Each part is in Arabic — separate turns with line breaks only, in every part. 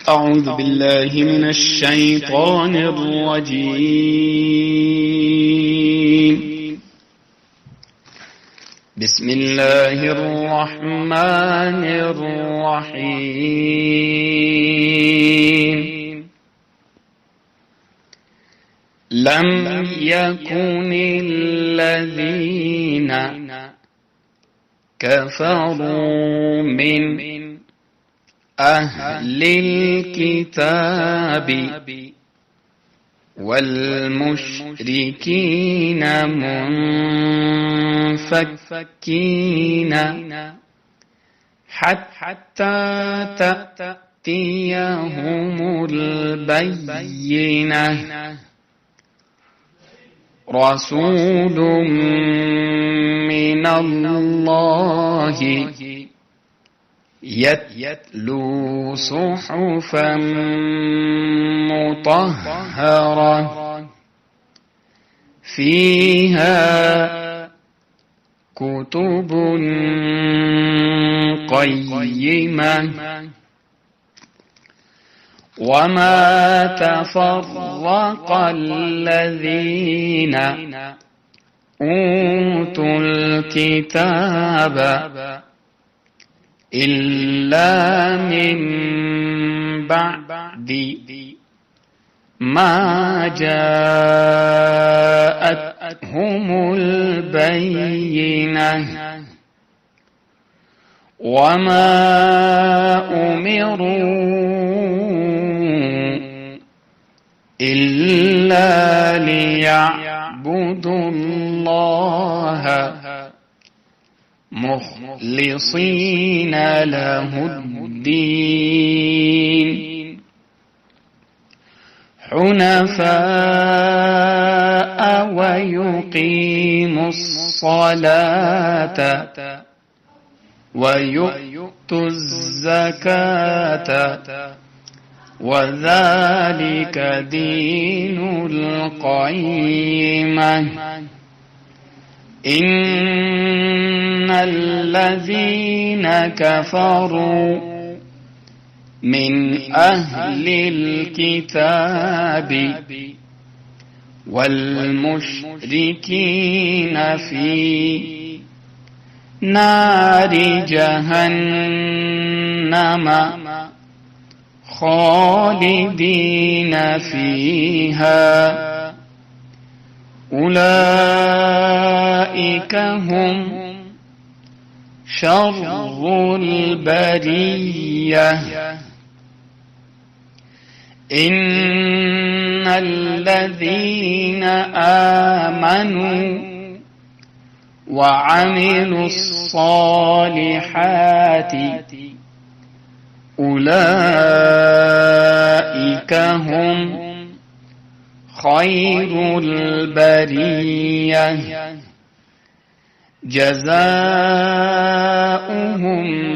أعوذ بالله من الشيطان الرجيم. بسم الله الرحمن الرحيم. لم يكن الذين كفروا من أهل الكتاب والمشركين منفكين حتى تأتيهم البينة، رسول من الله يتلو صحفا مطهرة فيها كتب قيمة. وما تفرق الذين أوتوا الكتاب إلا من بعد ما جاءتهم البينة. وما أمروا إلا ليعبدوا الله مخلصين له الدين حنفاء ويقيموا الصلاة ويؤتوا الزكاة وذلك دين القيمة. إن الذين كفروا من أهل الكتاب والمشركين في نار جهنم خالدين فيها أولئك هم شر البرية. إن الذين آمنوا وعملوا الصالحات أولئك هم خير البرية. جزاؤهم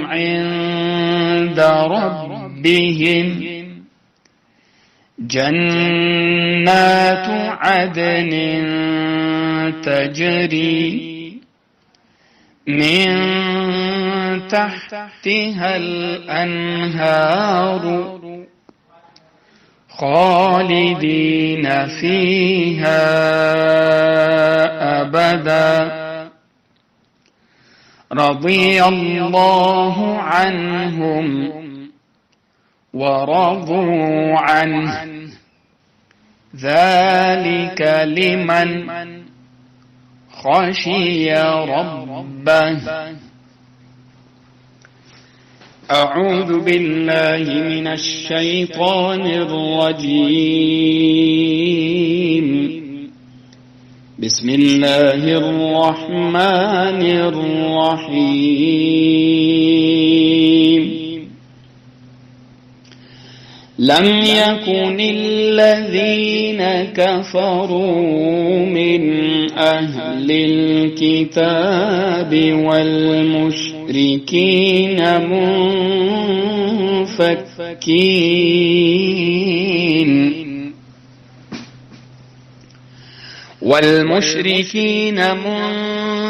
عند ربهم جنات عدن تجري من تحتها الأنهار خالدين فيها أبدا. رضي الله عنهم ورضوا عنه ذلك لمن خشي ربه. أعوذ بالله من الشيطان الرجيم. بسم الله الرحمن الرحيم. لم يكن الذين كفروا من أهل الكتاب والمشركين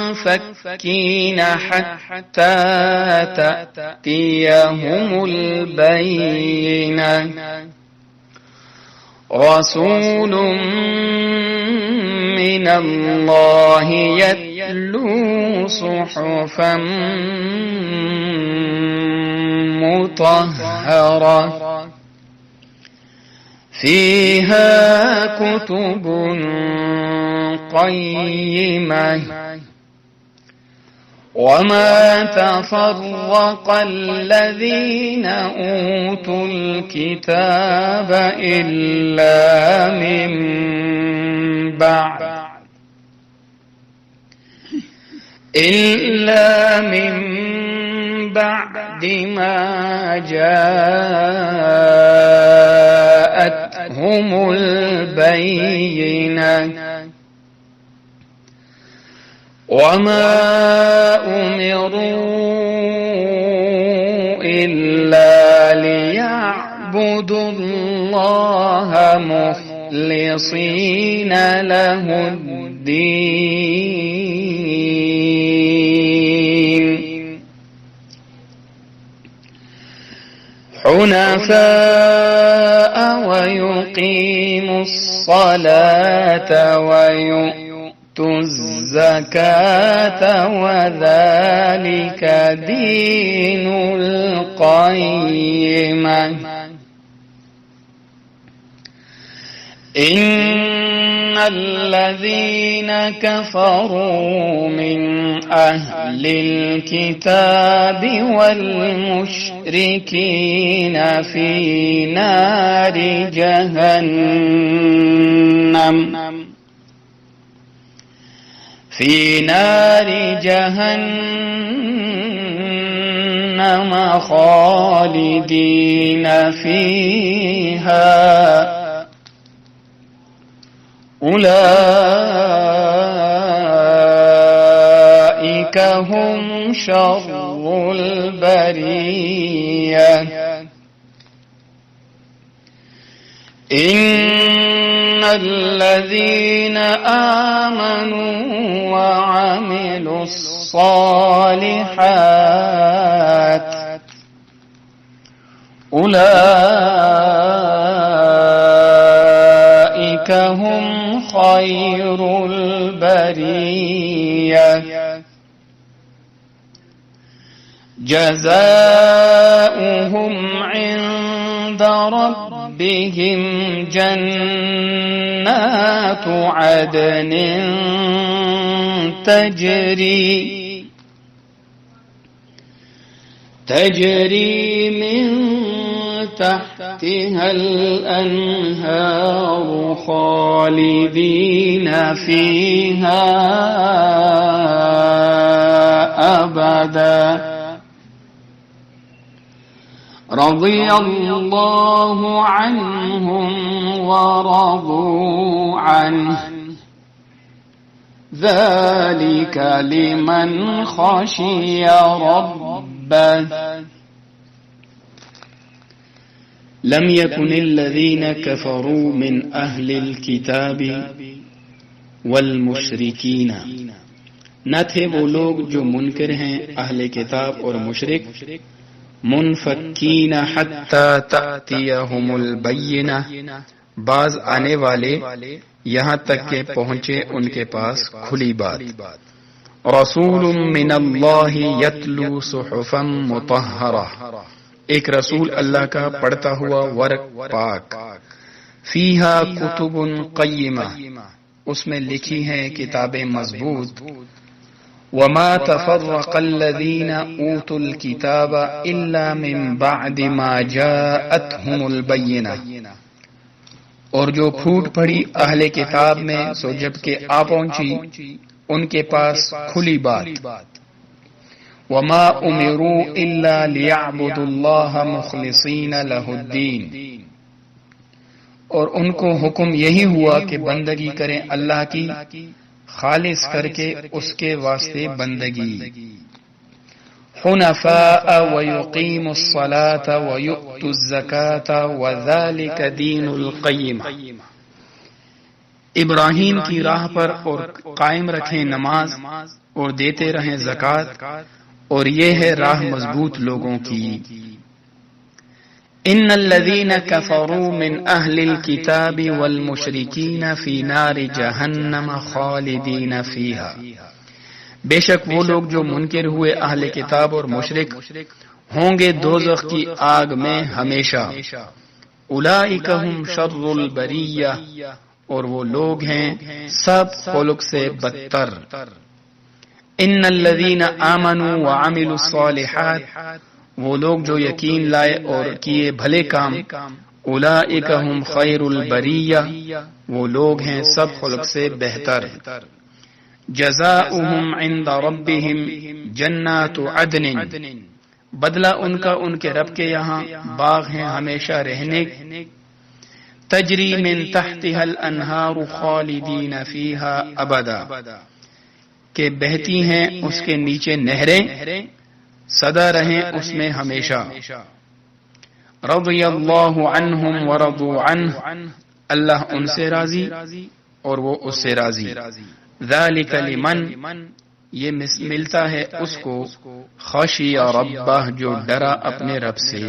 منفكين حتى تأتيهم البينة رسول من الله يتلو صحفا مطهرة فيها كتب قيمة وما تفرق الذين أوتوا الكتاب إلا من بعد ما جاءتهم البينة وما أمروا إلا ليعبدوا الله مخلصين له الدين حنفاء ويقيموا الصلاة ويؤتوا الزكاة وذلك دين القيمة إن الذين كفروا من أهل الكتاب والمشركين في نار جهنم خالدين فيها أولئك هم شر البرية إن الذين آمنوا وعملوا الصالحات أولئك هم خير البرية جزاؤهم عند ربهم جنات عدن تجري من تحتها الأنهار خالدين فيها أبدا رضي الله عنهم ورضوا عنه ذلك لمن خشي ربه لم يكن الذين كفروا من أهل الكتاب والمشرکین، نہ تھے وہ لوگ جو منکر ہیں اہل کتاب اور مشرک، منفکین حتی تأتیہم البینہ، باز آنے والے یہاں تک کہ پہنچے ان کے پاس کھلی بات، رسول من اللہ یتلو صحفا مطہرہ، ایک رسول اللہ کا پڑھتا ہوا ورق پاک، فیہا کتب قیمہ، اس میں لکھی ہیں کتابیں مضبوط، وما تفرق الذین اوتوا الکتاب الا من بعد ما جاءتهم البینہ، اور جو پھوٹ پڑی اہل کتاب میں سو جب کہ آ پہنچی ان کے پاس کھلی بات، وما امروا الا لیعبدوا اللہ مخلصین لہ الدین، اور ان کو حکم یہی ہوا کہ بندگی کریں اللہ کی خالص کر کے اس کے واسطے بندگی، حنفاء ویقیموا الصلاة ویؤتوا الزکاة وذلک دین القیمہ، ابراہیم کی راہ پر اور قائم رکھیں نماز اور دیتے رہیں زکات، اور یہ ہے راہ مضبوط لوگوں کی۔ ان الذين كفروا من اهل الكتاب والمشركين في نار جہنم خالدین فيها، بے شک وہ لوگ جو منکر ہوئے اہل کتاب اور مشرک ہوں گے دوزخ کی آگ میں ہمیشہ۔ اولئک هم شر البریہ، اور وہ لوگ ہیں سب خلق سے بدتر۔ ان الذين آمنوا وعملوا الصالحات، وہ لوگ جو یقین لائے اور کیے بھلے کام، اولئک هم خیر البریہ، وہ لوگ ہیں سب خلق سے بہتر۔ جزاؤہم عند ربہم جنات عدن، بدلہ ان کا ان کے رب کے یہاں باغ ہیں ہمیشہ رہنے، تجری من تحتها الانہار خالدین فیہا ابدا، کہ بہتی ہیں اس کے نیچے نہریں، سدا رہیں اس میں ہمیشہ۔ رضی اللہ عنہم ورضوا عنہ، اللہ ان سے راضی اور وہ اس سے راضی۔ ذالک لمن، یہ ملتا ہے اس کو خشی ربہ جو ڈرا اپنے رب سے۔